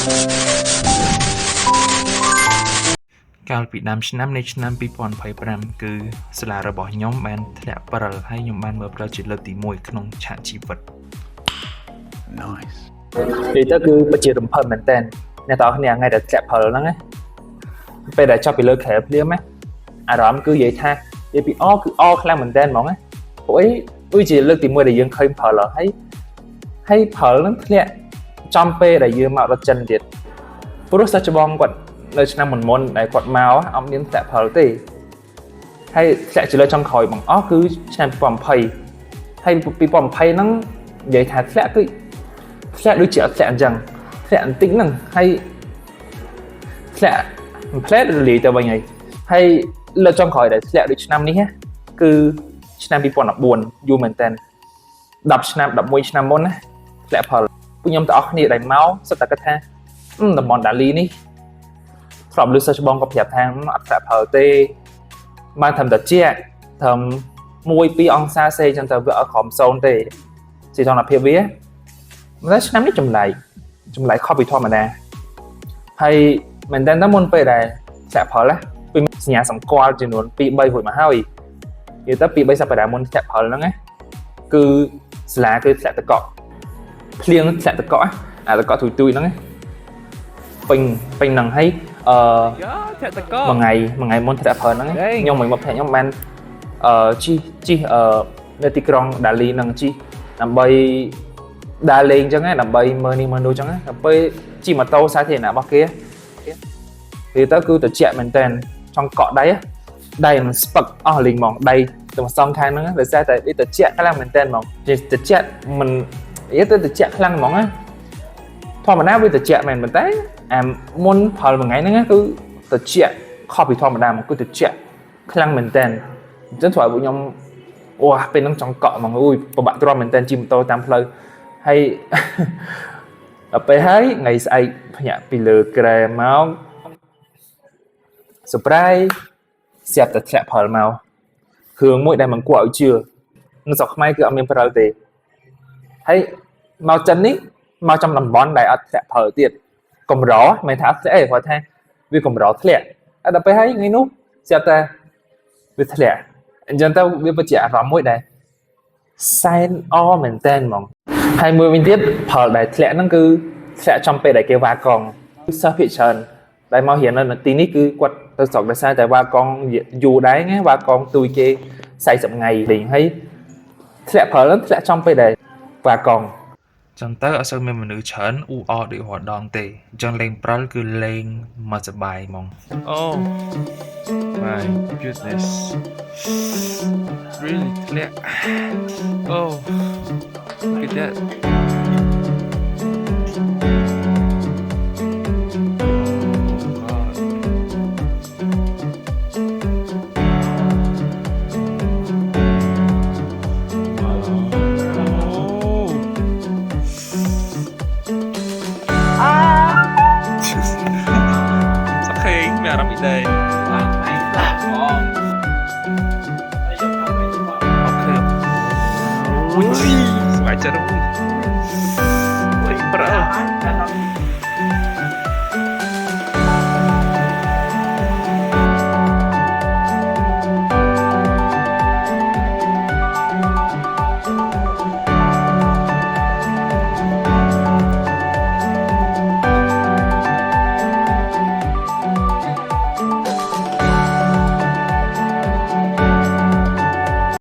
កាលពីដើមឆ្នាំនៃឆ្នាំ2025គឺសាលារបស់ខ្ញុំបានធ្លាក់ព្រិលហើយខ្ញុំបានមើលព្រិលជាលើកទី1ក្នុងឆាកជីវិត Nice និយាយទៅគឺពិតជារំភើបមែនតើអ្នកទាំងអស់គ្នាថ្ងៃដែលធ្លាក់ព្រិលហ្នឹងណាពេលដែលចប់ពីលើខែភ្លាមណាអារម្មណ៍គឺនិយាយថានិយាយពីគឺខ្លាំងមែនតើហ្មងណាព្រោះអីដូចជាលើកទី1ដែលយើងឃើញព្រិលហើយព្រិលហ្នឹងធ្លាក់ចំពេលដែលយើងមករត់ចិនទៀតព្រោះសិស្សច្បងគាត់នៅឆ្នាំមុនដែលគាត់មកអត់មានធ្លាក់ព្រិលទេហើយធ្លាក់ជាលើចុងក្រោយបងគឺឆ្នាំ2020ហើយ2020ហ្នឹងនិយាយថាធ្លាក់គឺធ្លាក់ដូចជាអត់ធ្លាក់អញ្ចឹងធ្លាក់បន្តិចហ្នឹងហើយធ្លាក់ផ្លែតរលាយទៅវិញហើយលើចុងក្រោយដែលធ្លាក់ដូចឆ្នាំនេះគឺឆ្នាំ2014យូរមែនតើ10ឆ្នាំ11ឆ្នាំមុនណាធ្លាក់ផលពួកខ្ញុំទាំងអស់គ្នាដែលមកសិតតែគិតថាតំបន់ដាលីនេះធ្លាប់លើសិស្សច្បងក៏ប្រាប់ថាអត់ធ្លាក់ផលទេបានត្រឹមតែជាត្រឹម 1-2 អង្សាសេចឹងទៅវាអត់ក្រោម0ទេសីតុណ្ហភាពវាតែឆ្នាំនេះចម្លែកខុសពីធម្មតាហើយមែនតើមុនពេលដែលធ្លាក់ផលពីសញ្ញាសម្គាល់ចំនួន 2-3 រួចមកហើយនិយាយទៅ 2-3 សប្តាហ៍មុនធ្លាក់ផលហ្នឹងណាគឺសាលាគឺធ្លាក់ទឹកកកភ្លៀងធ្លាក់ទឹកកកអាទឹកកកទួយហ្នឹងពេញហ្នឹងហើយធ្លាក់ទឹកកកមួយថ្ងៃមុនធ្លាក់ផលហ្នឹងខ្ញុំមកភ័ក្រខ្ញុំបានជិះនៅទីក្រុងដាលីហ្នឹងជិះដើម្បីដើរលេងអញ្ចឹងដើម្បីមើលនេះមើលនោះអញ្ចឹងដល់ពេលជិះម៉ូតូសាធារណៈរបស់គេនិយាយទៅគឺត្រជាក់មែនតើចង់កក់ដៃមិនស្ពឹកអស់លេងហ្មងដៃទាំងសងខាងហ្នឹងដោយសារតែត្រជាក់ខ្លាំងមែនតើហ្មងត្រជាក់មិននិយាយទៅត្រជាក់ខ្លាំងហ្មងធម្មតាវាត្រជាក់មែនប៉ុន្តែអាមុនផលមួយថ្ងៃហ្នឹងគឺត្រជាក់ខុសពីធម្មតាមកគឺត្រជាក់ខ្លាំងមែនតើអញ្ចឹងធ្វើឲ្យពួកខ្ញុំពេលហ្នឹងចង់កក់ហ្មងពិបាកទ្រាំមែនតើជិះម៉ូតូតាមផ្លូវហើយដល់ពេលហើយថ្ងៃស្អែកភ្ញាក់ពីលើក្រែមក surprise ស្រាប់តែធ្លាក់ផលមកគ្រឿងមួយដែលមិនគួរឲ្យជឿនៅស្រុកខ្មែរគឺអត់មានផលទេហើយមកចិននេះមកចំតំបន់ដែលអត់ធ្លាក់ផលទៀតកម្រមិនថាធ្លាក់ទេគាត់ថាវាកម្រធ្លាក់ហើយដល់ពេលហើយថ្ងៃនោះស្រាប់តែវាធ្លាក់អញ្ចឹងទៅវាពិតជាអារម្មណ៍មួយដែលសែនអមែនតើហ្មងហើយមួយវិញទៀតផលដែលធ្លាក់ហ្នឹងគឺធ្លាក់ចំពេលដែលគេវ៉ាកងសិស្សភាគច្រើនដែលមករៀននៅទីនេះគឺគាត់ទៅស្រុកដោយសារតែវ៉ាកងយូរដែរណាវ៉ាកងទួយគេ40ថ្ងៃលេងហើយធ្លាក់ផលហ្នឹងធ្លាក់ចំពេលដែលវ៉ាកង ចឹងទៅអត់សូវមានមនុស្សច្រើនអ៊ូអរដូចរាល់ដងទេអញ្ចឹងលេងព្រិលគឺលេងមកសប្បាយហ្មង Oh my goodness really clear Oh look at that Sắp khen mẹ làm gì đây